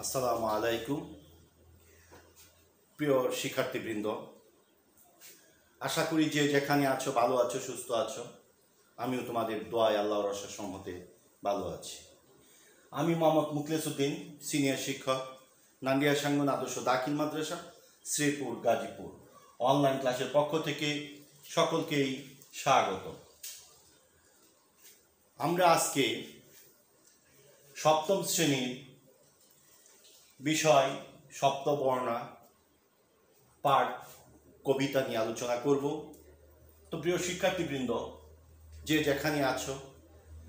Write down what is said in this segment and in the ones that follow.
আসসালামু আলাইকুম প্রিয় শিক্ষার্থীবৃন্দ, আশা করি যে যেখানে আছো ভালো আছো, সুস্থ আছো। আমিও তোমাদের দোয়ায় আল্লাহর অশেষ রহমতে ভালো আছি। আমি মোহাম্মদ মুখলেসউদ্দিন, সিনিয়র শিক্ষক, নান্দিয়া সাঙ্গন আদর্শ দাখিল মাদ্রাসা, শ্রীপুর, গাজীপুর। অনলাইন ক্লাসের পক্ষ থেকে সকলকেই স্বাগত। আমরা আজকে সপ্তম শ্রেণীর বিষয় সপ্তবর্ণা পাঠ কবিতা নিয়ে আলোচনা করব। তো প্রিয় শিক্ষার্থীবৃন্দ, যে যেখানে আছো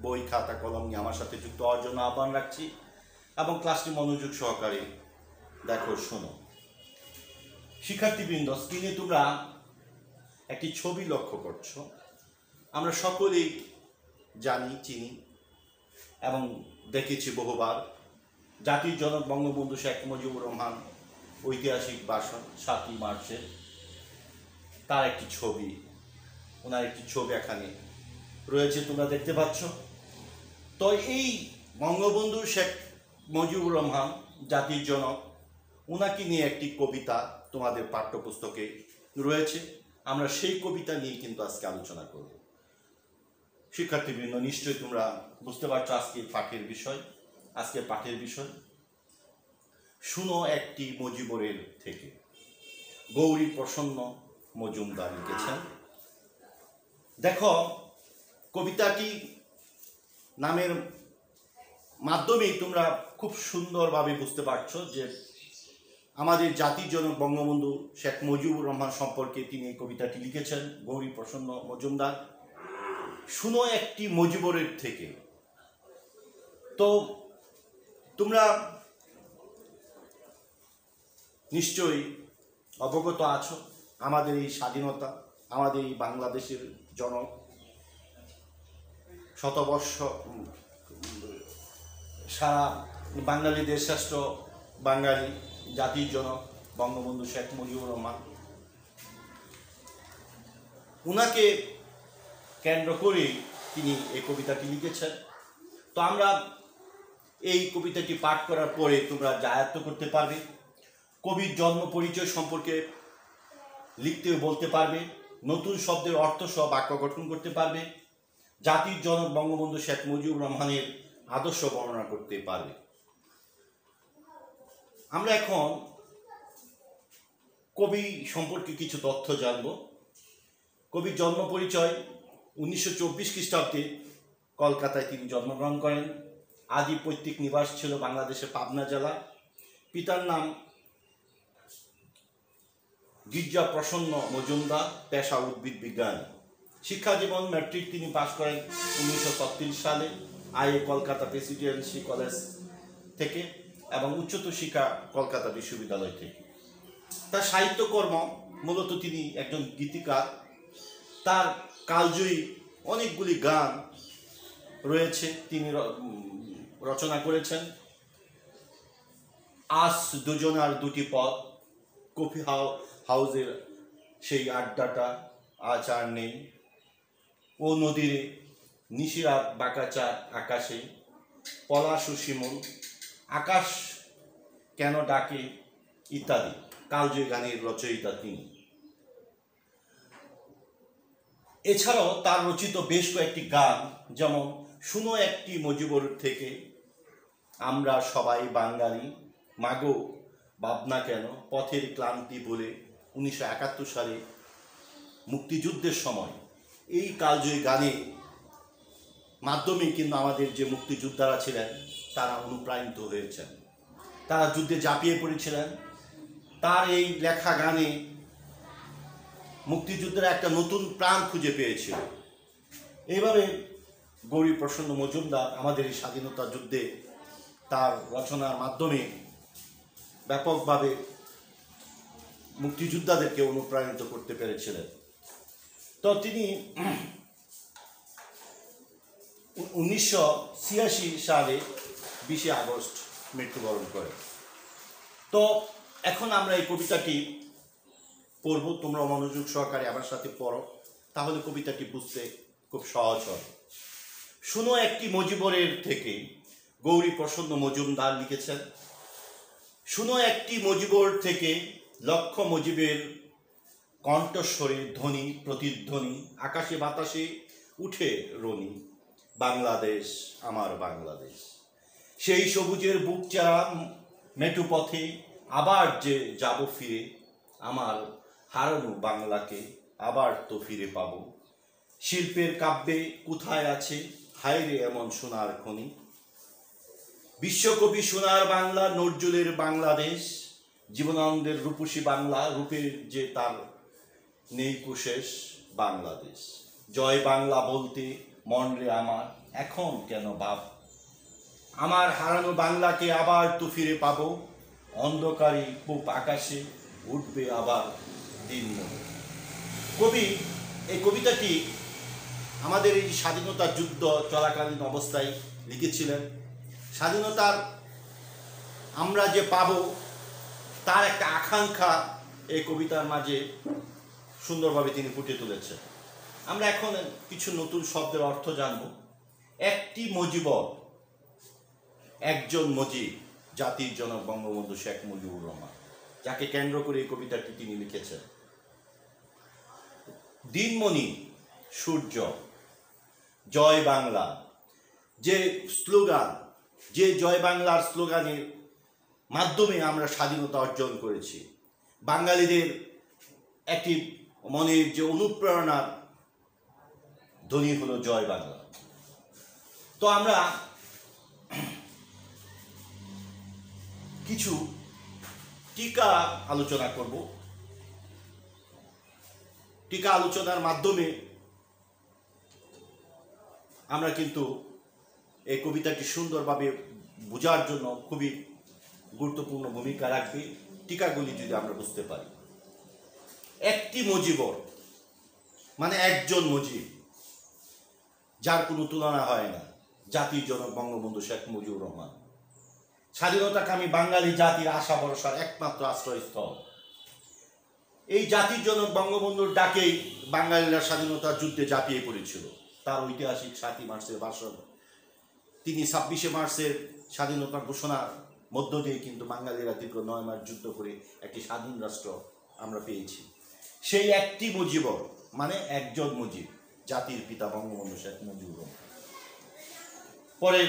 বই খাতা কলম নিয়ে আমার সাথে যুক্ত হওয়ার জন্য আহ্বান রাখছি এবং ক্লাসটি মনোযোগ সহকারে দেখো, শোনো। শিক্ষার্থীবৃন্দ, স্ক্রিনে তোমরা একটি ছবি লক্ষ্য করছো। আমরা সকলেই জানি, চিনি এবং দেখেছি বহুবার। জাতির জনক বঙ্গবন্ধু শেখ মুজিবুর রহমান ঐতিহাসিক ভাষণ 7ই মার্চের তার একটি ছবি, ওনার একটি ছবি এখানে রয়েছে, তোমরা দেখতে পাচ্ছ। তো এই বঙ্গবন্ধু শেখ মুজিবুর রহমান জাতির জনক, ওনাকে নিয়ে একটি কবিতা তোমাদের পাঠ্যপুস্তকে রয়েছে। আমরা সেই কবিতা নিয়ে কিন্তু আজকে আলোচনা করব। শিক্ষার্থীবৃন্দ, নিশ্চয়ই তোমরা বুঝতে পারছো আজকের পাঠের বিষয় শুনো একটি মজিবরের থেকে। গৌরী প্রসন্ন মজুমদার লিখেছেন। দেখো, কবিতাটি নামের মাধ্যমেই তোমরা খুব সুন্দরভাবে বুঝতে পারছো যে আমাদের জাতির জনক বঙ্গবন্ধু শেখ মুজিবুর রহমান সম্পর্কে তিনি এই কবিতাটি লিখেছেন। গৌরী প্রসন্ন মজুমদার, শুনো একটি মজিবরের থেকে। তো তোমরা নিশ্চয়ই অবগত আছো আমাদের এই স্বাধীনতা, আমাদের এই বাংলাদেশের জনক, শতবর্ষ সারা বাঙালিদের শ্রেষ্ঠ বাঙালি জাতির জনক বঙ্গবন্ধু শেখ মুজিবুর রহমান, উনাকে কেন্দ্র করে তিনি এই কবিতাটি লিখেছেন। তো আমরা এই কবিতাটি পাঠ করার পরে তোমরা যা আয়ত্ত করতে পারবে, কবির জন্ম পরিচয় সম্পর্কে লিখতে বলতে পারবে, নতুন শব্দের অর্থ সহ বাক্য গঠন করতে পারবে, জাতির জনক বঙ্গবন্ধু শেখ মুজিবুর রহমানের আদর্শ বর্ণনা করতে পারবে। আমরা এখন কবি সম্পর্কে কিছু তথ্য জানব। কবির জন্ম পরিচয়: 1924 খ্রিস্টাব্দে কলকাতায় তিনি জন্মগ্রহণ করেন। আদি পৈতৃক নিবাস ছিল বাংলাদেশের পাবনা জেলা। পিতার নাম গির্জা প্রসন্ন মজুমদার, পেশা উদ্ভিদ বিজ্ঞান। শিক্ষা জীবন: ম্যাট্রিক তিনি পাশ করেন 1936 সালে আইএ কলকাতা প্রেসিডেন্সি কলেজ থেকে এবং উচ্চতর শিক্ষা কলকাতা বিশ্ববিদ্যালয় থেকে। তার সাহিত্যকর্ম মূলত তিনি একজন গীতিকার। তার কালজয়ী অনেকগুলি গান রয়েছে, তিনি রচনা করেছেন। আজ দুজনার দুটি পথ, কফি হাউজের সেই আড্ডাটা আজ আর নেই, ও নদীরে নিশিরাত বাঁকাচা আকাশে, পলাশ ও শিমুল, আকাশ কেন ডাকে ইত্যাদি কালজয়ী গানের রচয়িতা তিনি। এছাড়াও তার রচিত বেশ কয়েকটি গান, যেমন শুনো একটি মজিবর থেকে, আমরা সবাই বাঙালি, মাগো ভাবনা কেন, পথের ক্লান্তি বলে, 1971 সালে মুক্তিযুদ্ধের সময় এই কালজয়ী গানের মাধ্যমে কিন্তু আমাদের যে মুক্তিযোদ্ধারা ছিলেন তারা অনুপ্রাণিত হয়েছেন, তারা যুদ্ধে ঝাঁপিয়ে পড়েছিলেন। তার এই লেখা গানে মুক্তিযুদ্ধের একটা নতুন প্রাণ খুঁজে পেয়েছিল। এইভাবে গৌরী প্রসন্ন মজুমদার আমাদের এই স্বাধীনতা যুদ্ধে তার রচনার মাধ্যমে ব্যাপকভাবে মুক্তিযোদ্ধাদেরকে অনুপ্রাণিত করতে পেরেছিলেন। তো তিনি 1986 সালে 20 আগস্ট মৃত্যুবরণ করেন। তো এখন আমরা এই কবিতাটি পড়ব, তোমরা মনোযোগ সহকারে আমার সাথে পড়ো, তাহলে কবিতাটি বুঝতে খুব সহজ হবে। শুনো একটি মজিবরের থেকে, গৌরী প্রসন্ন মজুমদার লিখেছেন। শুনো একটি মজিবর থেকে লক্ষ মজিবের কণ্ঠস্বরে ধ্বনি প্রতিধ্বনি, আকাশে বাতাসে উঠে রনি। বাংলাদেশ আমার বাংলাদেশ, সেই সবুজের বুক চারা মেটু পথে আবার যে যাব ফিরে, আমার হারানো বাংলাকে আবার তো ফিরে পাবো। শিল্পের কাব্যে কোথায় আছে হায়রে এমন সোনার খনি। বিশ্বকবি সোনার বাংলা, নজরুলের বাংলাদেশ, জীবনানন্দের রূপসী বাংলা, রূপের যে তার নেই কোশেষ বাংলাদেশ। জয় বাংলা বলতে মন রে আমার এখন কেন ভাব, আমার হারানো বাংলাকে আবার তো ফিরে পাবো। অন্ধকারী পূব আকাশে উঠবে আবার দিনমণি। কবি এই কবিতাটি আমাদের এই স্বাধীনতা যুদ্ধ চলাকালীন অবস্থায় লিখেছিলেন। স্বাধীনতার আমরা যে পাব তার একটা আকাঙ্ক্ষা এই কবিতার মাঝে সুন্দরভাবে তিনি ফুটিয়ে তুলেছেন। আমরা এখন কিছু নতুন শব্দের অর্থ জানব। একটি মজিবর, একজন মজিব, জাতির জনক বঙ্গবন্ধু শেখ মুজিবুর রহমান, যাকে কেন্দ্র করে এই কবিতাটি তিনি লিখেছেন। দিনমণি, সূর্য, জয় বাংলা, যে স্লোগান, যে জয় বাংলার স্লোগানের মাধ্যমে আমরা স্বাধীনতা অর্জন করেছি, বাঙালিদের একটি মনের যে অনুপ্রেরণার ধ্বনি হলো জয় বাংলা। তো আমরা কিছু টিকা আলোচনা করব। টিকা আলোচনার মাধ্যমে আমরা কিন্তু এই কবিতাটি সুন্দরভাবে বোঝার জন্য খুবই গুরুত্বপূর্ণ ভূমিকা রাখবে টিকাগুলি যদি আমরা বুঝতে পারি। একটি মজিবর মানে একজন মজিব, যার কোনো তুলনা হয় না, জাতির জনক বঙ্গবন্ধু শেখ মুজিবুর রহমান, স্বাধীনতাকামী বাঙালি জাতির আশা ভরসার একমাত্র আশ্রয়স্থল। এই জাতির জনক বঙ্গবন্ধুর ডাকেই বাঙালিরা স্বাধীনতার যুদ্ধে ঝাঁপিয়ে পড়েছিল। তার ঐতিহাসিক 7ই মার্চের ভাষণ, তিনি 26শে মার্চের স্বাধীনতা ঘোষণার মধ্য দিয়ে কিন্তু বাঙালিরা দীর্ঘ 9 মাস যুদ্ধ করে একটি স্বাধীন রাষ্ট্র আমরা পেয়েছি। সেই একটি মুজিবর মানে একজন মুজিব, জাতির পিতা বঙ্গবন্ধু শেখ মুজিবুর রহমান। পরে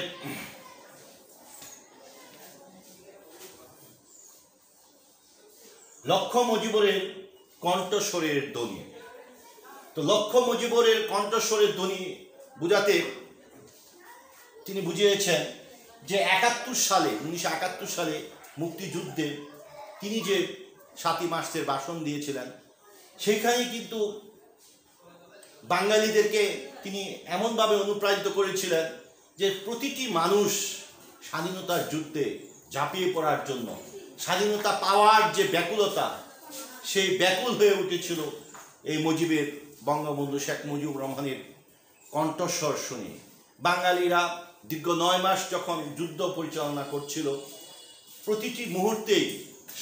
লক্ষ মুজিবরের কণ্ঠস্বরের ধ্বনি। তো লক্ষ মুজিবরের কণ্ঠস্বরের ধ্বনি বুঝাতে তিনি বুঝিয়েছেন যে 1971 সালে মুক্তিযুদ্ধে তিনি যে 7ই মার্চের ভাষণ দিয়েছিলেন, সেখানেই কিন্তু বাঙালিদেরকে তিনি এমনভাবে অনুপ্রাণিত করেছিলেন যে প্রতিটি মানুষ স্বাধীনতার যুদ্ধে ঝাঁপিয়ে পড়ার জন্য, স্বাধীনতা পাওয়ার যে ব্যাকুলতা, সেই ব্যাকুল হয়ে উঠেছিল এই মুজিবের, বঙ্গবন্ধু শেখ মুজিবুর রহমানের কণ্ঠস্বর শুনে। বাঙালিরা দীর্ঘ 9 মাস যখন যুদ্ধ পরিচালনা করছিল, প্রতিটি মুহূর্তেই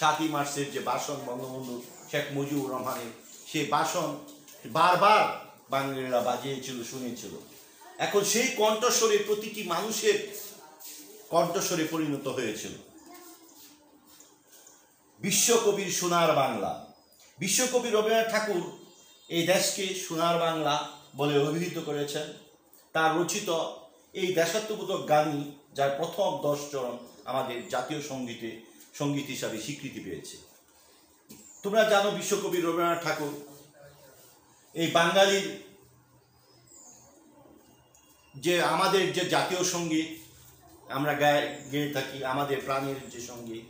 7ই মার্চের যে ভাষণ বঙ্গবন্ধু শেখ মুজিবুর রহমানের, সেই ভাষণ বারবার বাঙালিরা বাজিয়েছিল, শুনেছিল। এখন সেই কণ্ঠস্বরে প্রতিটি মানুষের কণ্ঠস্বরে পরিণত হয়েছিল। বিশ্বকবির সোনার বাংলা। বিশ্বকবি রবীন্দ্রনাথ ঠাকুর এই দেশকে সোনার বাংলা বলে অভিহিত করেছেন। তার রচিত এই দেশাত্মবোধক গানই, যার প্রথম 10 চরণ আমাদের জাতীয় সঙ্গীত হিসাবে স্বীকৃতি পেয়েছে। তোমরা জানো বিশ্বকবি রবীন্দ্রনাথ ঠাকুর এই বাঙালির যে আমাদের যে জাতীয় সঙ্গীত আমরা গেয়ে থাকি, আমাদের প্রাণের যে সঙ্গীত,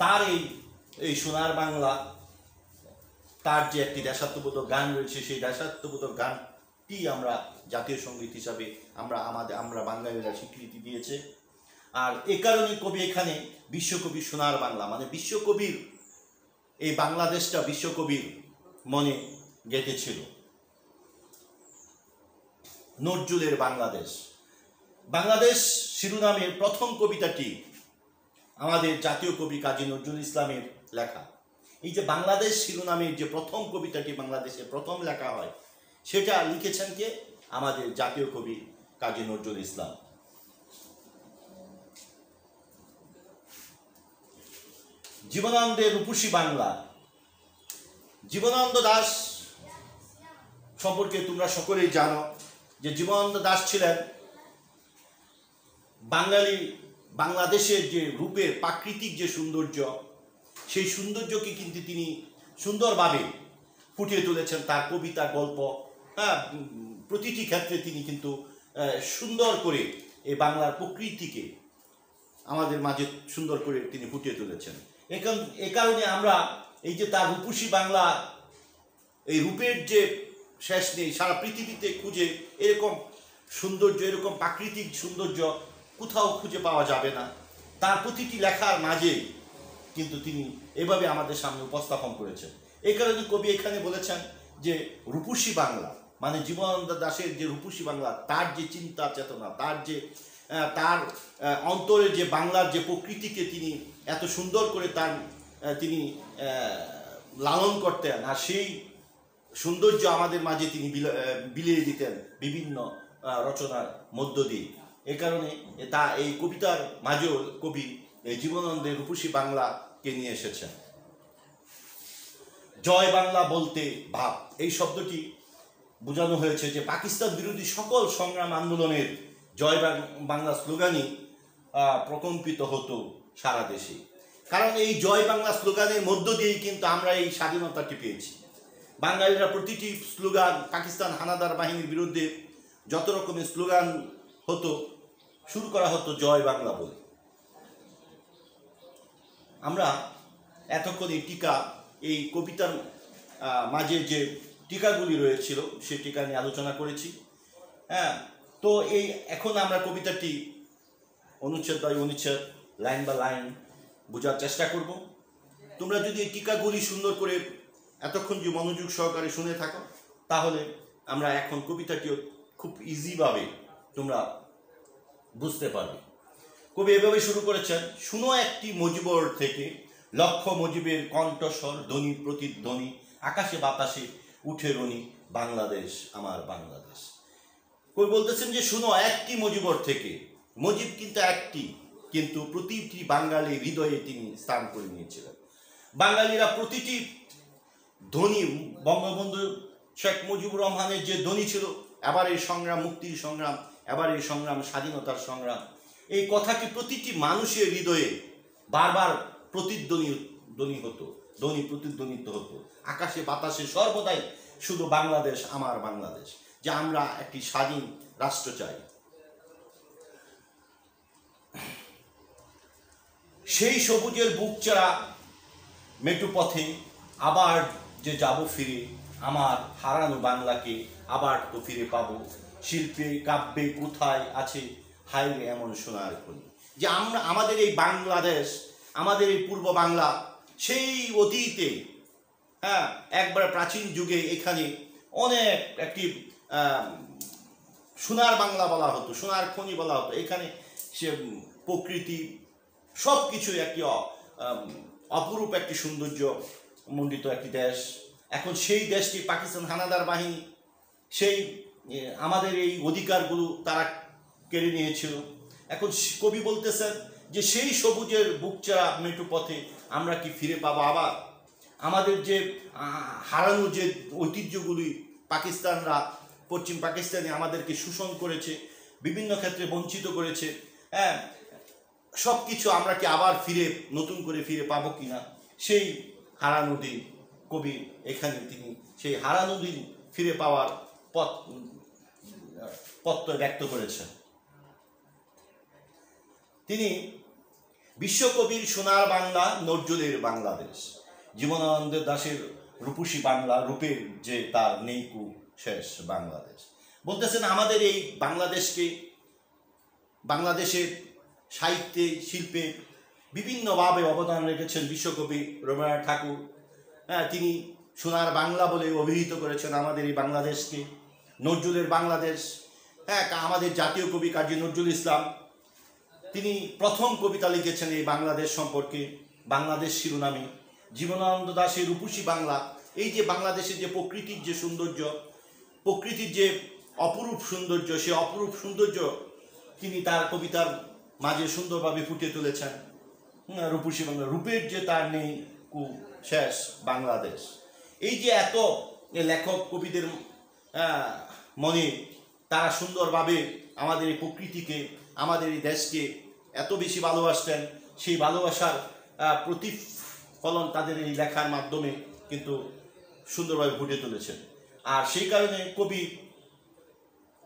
তার এই সোনার বাংলা, তার যে একটি দেশাত্মবোধক গান রয়েছে, সেই দেশাত্মবোধক গানটি আমরা জাতীয় সঙ্গীত হিসাবে আমরা বাঙালিরা স্বীকৃতি দিয়েছে। আর এ কারণে কবি এখানে বিশ্বকবির সোনার বাংলা মানে বিশ্বকবির এই বাংলাদেশটা বিশ্বকবির মনে গেঁথেছিল। নজরুলের বাংলাদেশ। বাংলাদেশ শিরোনামের প্রথম কবিতাটি আমাদের জাতীয় কবি কাজী নজরুল ইসলামের লেখা। এই যে বাংলাদেশ শিরোনামের যে প্রথম কবিতাটি বাংলাদেশে প্রথম লেখা হয়, সেটা লিখেছেন কে? আমাদের জাতীয় কবি কাজী নজরুল ইসলাম। জীবনানন্দের রূপসী বাংলা। জীবনানন্দ দাশ সম্পর্কে তোমরা সকলেই জানো যে জীবনানন্দ দাশ ছিলেন বাংলাদেশের যে রূপের প্রাকৃতিক যে সৌন্দর্য, সেই সৌন্দর্যকে কিন্তু তিনি সুন্দরভাবে ফুটিয়ে তুলেছেন তার কবিতা, গল্প, প্রতিটি ক্ষেত্রে তিনি কিন্তু সুন্দর করে এই বাংলার প্রকৃতিকে আমাদের মাঝে সুন্দর করে তিনি ফুটিয়ে তুলেছেন। এ কারণে আমরা এই যে তার রূপসী বাংলা, এই রূপের যে শেষ নেই, সারা পৃথিবীতে খুঁজে এরকম সৌন্দর্য, এরকম প্রাকৃতিক সৌন্দর্য কোথাও খুঁজে পাওয়া যাবে না। তার প্রতিটি লেখার মাঝে কিন্তু তিনি এভাবে আমাদের সামনে উপস্থাপন করেছেন। এই কারণে কবি এখানে বলেছেন যে রূপসী বাংলা মানে জীবনানন্দ দাশের যে রূপসী বাংলা, তার যে চিন্তা চেতনা, তার অন্তরে যে বাংলার যে প্রকৃতিকে তিনি এত সুন্দর করে তিনি লালন করতেন, আর সেই সৌন্দর্য আমাদের মাঝে তিনি বিলিয়ে দিতেন বিভিন্ন রচনার মধ্য দিয়ে। এ কারণে এই কবিতার মাঝেও কবি জীবনানন্দের রূপসী বাংলাকে নিয়ে এসেছেন। জয় বাংলা বলতে ভাব, এই শব্দটি বোঝানো হয়েছে যে পাকিস্তান বিরোধী সকল সংগ্রাম আন্দোলনের জয় বাংলা স্লোগানই প্রকম্পিত হতো সারা দেশে। কারণ এই জয় বাংলা স্লোগানের মধ্য দিয়েই কিন্তু আমরা এই স্বাধীনতাটি পেয়েছি। বাঙালিরা প্রতিটি স্লোগান, পাকিস্তান হানাদার বাহিনীর বিরুদ্ধে যত রকমের স্লোগান হতো, শুরু করা হতো জয় বাংলা বলে। আমরা এতক্ষণ এই টিকা, এই কবিতার মাঝে যে টিকাগুলি রয়েছিল সেই টিকা নিয়ে আলোচনা করেছি। তো এখন আমরা কবিতাটি অনুচ্ছেদ বাই অনুচ্ছেদ, লাইন বা লাইন বোঝার চেষ্টা করব। তোমরা যদি এই টিকাগুলি সুন্দর করে এতক্ষণ যে মনোযোগ সহকারে শুনে থাকো, তাহলে আমরা এখন কবিতাটিও খুব ইজিভাবে তোমরা বুঝতে পারবে। কবি এভাবে শুরু করেছেন, শুনো একটি মজিবর থেকে লক্ষ মজিবের কণ্ঠস্বর, ধ্বনি প্রতিধ্বনি, আকাশে বাতাসে উঠে রনি, বাংলাদেশ আমার বাংলাদেশ। কবি বলতেছেন যে শুনো একটি মজিবর থেকে। মজিব কিন্তু একটি, কিন্তু প্রতিটি বাঙালি হৃদয়ে তিনি স্থান করে নিয়েছিলেন। বাঙালিরা প্রতিটি ধ্বনি, বঙ্গবন্ধু শেখ মুজিবুর রহমানের যে ধ্বনি ছিল, এবার এই সংগ্রাম, মুক্তির সংগ্রাম, এবার এই সংগ্রাম স্বাধীনতার সংগ্রাম, এই কথাটি প্রতিটি মানুষের হৃদয়ে বারবার প্রতিধ্বনিত হতো। আকাশে বাতাসে সর্বদাই শুধু বাংলাদেশ আমার বাংলাদেশ, যে আমরা একটি স্বাধীন রাষ্ট্র চাই। সেই সবুজের বুক চেরা মেটু পথে আবার যে যাব ফিরে, আমার হারানো বাংলাকে আবার তো ফিরে পাবো। শিল্পে কাব্যে কোথায় আছে হায় রে এমন সোনার খনি। যে আমাদের এই বাংলাদেশ, আমাদের এই পূর্ব বাংলা, সেই অতীতে একবার প্রাচীন যুগে এখানে অনেক একটি সোনার বাংলা বলা হতো, সোনার খনি বলা হতো। এখানে সে প্রকৃতি সব কিছু একটি অপরূপ একটি সৌন্দর্য মণ্ডিত একটি দেশ। এখন সেই দেশটি পাকিস্তান হানাদার বাহিনী সেই আমাদের এই অধিকারগুলো তারা কেড়ে নিয়েছিল। এখন কবি বলতেছেন যে সেই সবুজের বুকচেরা মেটু পথে আমরা কি ফিরে পাবো আবার? আমাদের যে হারানো যে ঐতিহ্যগুলি পাকিস্তানরা, পশ্চিম পাকিস্তানে আমাদেরকে শোষণ করেছে, বিভিন্ন ক্ষেত্রে বঞ্চিত করেছে, সব কিছু আমরা কি আবার নতুন করে ফিরে পাবো কিনা, সেই হারানো দিন কবি এখানে তিনি সেই হারানো দিন ফিরে পাওয়ার পথ ব্যক্ত করেছেন। তিনি বিশ্বকবির সোনার বাংলা, নজরুলের বাংলাদেশ, জীবনানন্দ দাশের রূপসী বাংলা, রূপের যে তার নেইকু শেষ বাংলাদেশ। বলতেছেন আমাদের এই বাংলাদেশের সাহিত্যে, শিল্পে বিভিন্নভাবে অবদান রেখেছেন বিশ্বকবি রবীন্দ্রনাথ ঠাকুর। তিনি সোনার বাংলা বলে অভিহিত করেছেন আমাদের এই বাংলাদেশকে। নজরুলের বাংলাদেশ, আমাদের জাতীয় কবি কাজী নজরুল ইসলাম, তিনি প্রথম কবিতা লিখেছেন এই বাংলাদেশ সম্পর্কে, বাংলাদেশ শিরোনামে। জীবনানন্দ দাশের রূপসী বাংলা, এই যে বাংলাদেশের যে প্রকৃতির যে সৌন্দর্য, প্রকৃতির যে অপরূপ সৌন্দর্য, সে অপরূপ সৌন্দর্য তিনি তার কবিতার মাঝে সুন্দরভাবে ফুটিয়ে তুলেছেন। রূপসী বাংলা, রূপের যে তার নেই কু শেষ বাংলাদেশ। এই যে এত লেখক কবিদের মনে তারা সুন্দরভাবে আমাদের এই প্রকৃতিকে, আমাদের এই দেশকে এত বেশি ভালোবাসতেন, সেই ভালোবাসার প্রতিফলন তাদের এই লেখার মাধ্যমে কিন্তু সুন্দরভাবে ফুটে তুলেছেন। আর সেই কারণে কবি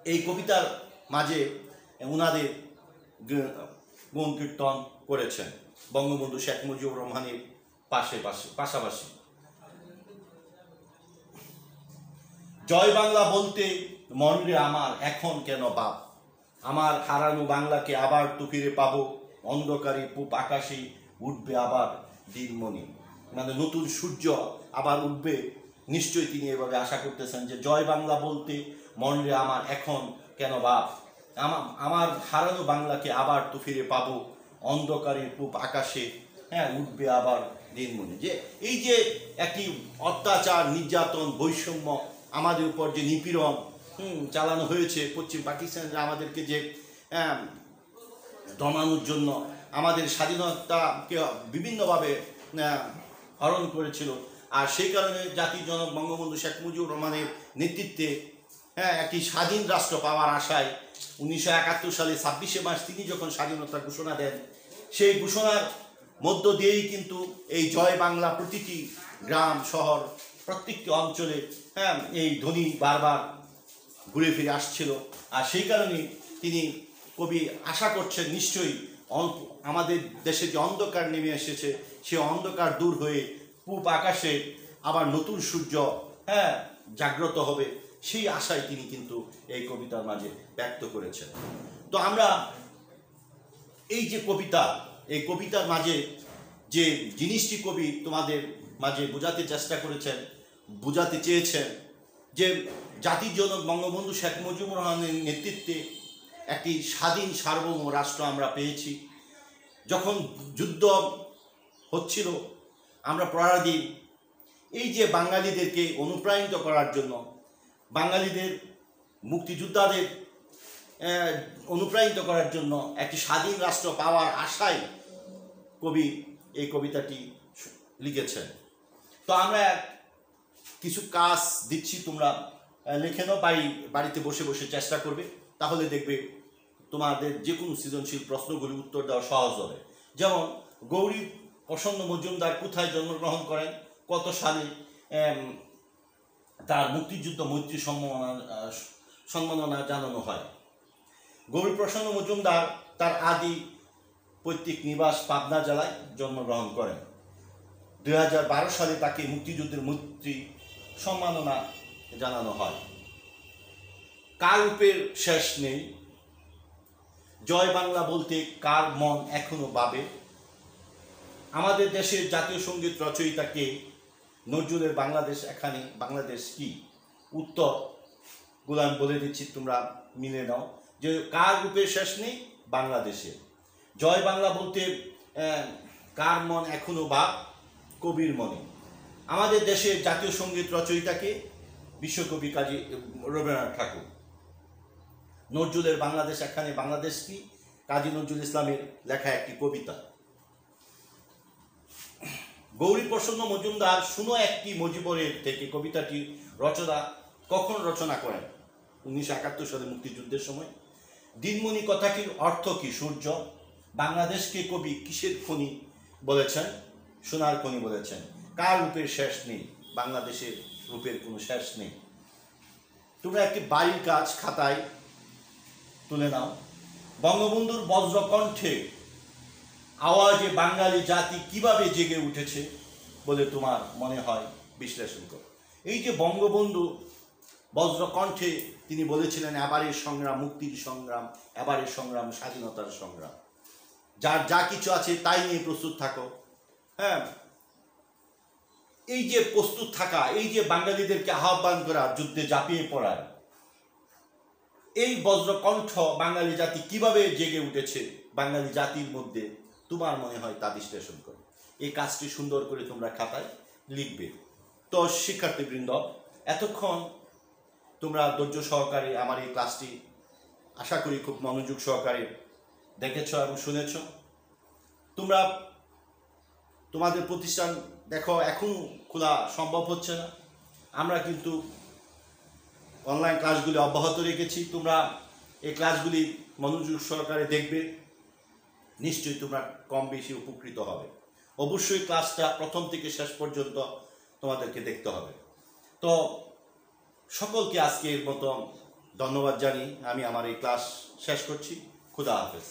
এই কবিতার মাঝে উনাদের গুণ কীর্তন করেছেন বঙ্গবন্ধু শেখ মুজিবুর রহমানের পাশাপাশি। জয় বাংলা বলতে মন রে আমার এখন কেন বাপ, আমার হারানো বাংলাকে আবার তো ফিরে পাবো, অন্ধকারে পূব আকাশে উঠবে আবার দিনমণি। মানে নতুন সূর্য আবার উঠবে, নিশ্চয়ই তিনি এভাবে আশা করতেছেন যে জয় বাংলা বলতে মন রে আমার এখন কেন বাপ, আমার হারানো বাংলাকে আবার তো ফিরে পাবো, অন্ধকারের পূব আকাশে উঠবে আবার দিনমণি। যে এই যে একটি অত্যাচার, নির্যাতন, বৈষম্য, আমাদের উপর যে নিপীড়ন চালানো হয়েছে পশ্চিম পাকিস্তানরা আমাদেরকে যে দমানোর জন্য আমাদের স্বাধীনতাকে বিভিন্নভাবে হরণ করেছিল, আর সেই কারণে জাতির জনক বঙ্গবন্ধু শেখ মুজিবুর রহমানের নেতৃত্বে একটি স্বাধীন রাষ্ট্র পাওয়ার আশায় 1971 সালে 26শে মার্চ তিনি যখন স্বাধীনতার ঘোষণা দেন, সেই ঘোষণার মধ্য দিয়েই কিন্তু এই জয় বাংলা প্রতিটি গ্রাম শহর প্রত্যেকটি অঞ্চলে এই ধ্বনি বারবার ঘুরে ফিরে আসছিল। আর সেই কারণে তিনি কবি আশা করছেন নিশ্চয়ই আমাদের দেশে যে অন্ধকার নেমে এসেছে সে অন্ধকার দূর হয়ে পূব আকাশে আবার নতুন সূর্য জাগ্রত হবে, সেই আশায় তিনি কিন্তু এই কবিতার মাঝে ব্যক্ত করেছেন। তো আমরা এই যে কবিতা, এই কবিতার মাঝে যে জিনিসটি কবি তোমাদের মাঝে বোঝাতে চেষ্টা করেছেন, বোঝাতে চেয়েছেন যে জাতির জনক বঙ্গবন্ধু শেখ মুজিবুর রহমানের নেতৃত্বে একটি স্বাধীন সার্বভৌম রাষ্ট্র আমরা পেয়েছি। যখন যুদ্ধ হচ্ছিল আমরা পরাধীন, এই যে বাঙালিদেরকে অনুপ্রাণিত করার জন্য, বাঙালিদের মুক্তিযোদ্ধাদের অনুপ্রাণিত করার জন্য একটি স্বাধীন রাষ্ট্র পাওয়ার আশায় কবি এই কবিতাটি লিখেছেন। তো আমরা কিছু কাজ দিচ্ছি, তোমরা লিখে নাও, বাড়িতে বসে বসে চেষ্টা করবে, তাহলে দেখবে তোমাদের যে কোনো সৃজনশীল প্রশ্নগুলি উত্তর দেওয়া সহজ হবে। যেমন গৌরী প্রসন্ন মজুমদার কোথায় জন্মগ্রহণ করেন, কত সালে তার মুক্তিযুদ্ধ মৈত্রী সম্মাননা জানানো হয়। গৌরী প্রসন্ন মজুমদার তার আদি পৈতৃক নিবাস পাবনা জেলায় জন্মগ্রহণ করেন। 2012 সালে তাকে মুক্তিযুদ্ধের মৈত্রী সম্মাননা জানানো হয়। কার রূপের শেষ নেই, জয় বাংলা বলতে কার মন এখনো ভাবে, আমাদের দেশের জাতীয় সঙ্গীত রচয়িতাকে, নজরুলের বাংলাদেশ এখানে বাংলাদেশ কি। উত্তর গুলো আমি বলে দিচ্ছি, তোমরা মিলে নাও। যে কার রূপের শেষ নেই, বাংলাদেশে। জয় বাংলা বলতে কার মন এখনো ভাব, কবির মনে। আমাদের দেশের জাতীয় সঙ্গীত রচয়িতাকে, বিশ্বকবি কাজী রবীন্দ্রনাথ ঠাকুর। নজরুলের বাংলাদেশ এখানে বাংলাদেশ কি, কাজী নজরুল ইসলামের লেখা একটি কবিতা। গৌরী প্রসন্ন মজুমদার শুনো একটি মজিবরের থেকে কবিতাটি কখন রচনা করেন? 1971 সালে মুক্তিযুদ্ধের সময়। দিনমণি কথাটির অর্থ কি? সূর্য। বাংলাদেশকে কবি কিসের খনি বলেছেন? সোনার খনি বলেছেন। কার রূপের শেষ নেই, বাংলাদেশের রূপের কোনো শেষ নেই। তোমরা একটি বাড়ির কাজ খাতায় তুলে নাও। বঙ্গবন্ধুর বজ্রকণ্ঠে আওয়াজে বাঙালি জাতি কিভাবে জেগে উঠেছে বলে তোমার মনে হয়, বিশ্লেষণ করো। এই যে বঙ্গবন্ধু বজ্রকণ্ঠে তিনি বলেছিলেন এবারের সংগ্রাম মুক্তির সংগ্রাম, এবারের সংগ্রাম স্বাধীনতার সংগ্রাম, যার যা কিছু আছে তাই নিয়ে প্রস্তুত থাকো। এই যে প্রস্তুত থাকা, এই যে বাঙালিদেরকে আহ্বান করা, যুদ্ধে ঝাঁপিয়ে পড়ার, এই বজ্রকণ্ঠ বাঙালি জাতি কিভাবে জেগে উঠেছে বাঙালি জাতির মধ্যে তোমার মনে হয় তা বিশ্লেষণ করো। এই কাজটি সুন্দর করে তোমরা খাতায় লিখবে। তো শিক্ষার্থীবৃন্দ, এতক্ষণ তোমরা ধৈর্য সহকারে আমার এই ক্লাসটি আশা করি খুব মনোযোগ সহকারে দেখেছ এবং শুনেছ। তোমরা তোমাদের প্রতিষ্ঠান দেখো এখন খোলা সম্ভব হচ্ছে না, আমরা কিন্তু অনলাইন ক্লাসগুলি অব্যাহত রেখেছি। তোমরা এই ক্লাসগুলি মনোযোগ সহকারে দেখবে, নিশ্চয়ই তোমরা কম বেশি উপকৃত হবে। অবশ্যই ক্লাসটা প্রথম থেকে শেষ পর্যন্ত তোমাদেরকে দেখতে হবে। তো সকলকে আজকের মতো ধন্যবাদ জানিয়ে আমি আমার এই ক্লাস শেষ করছি। খুদা হাফেজ।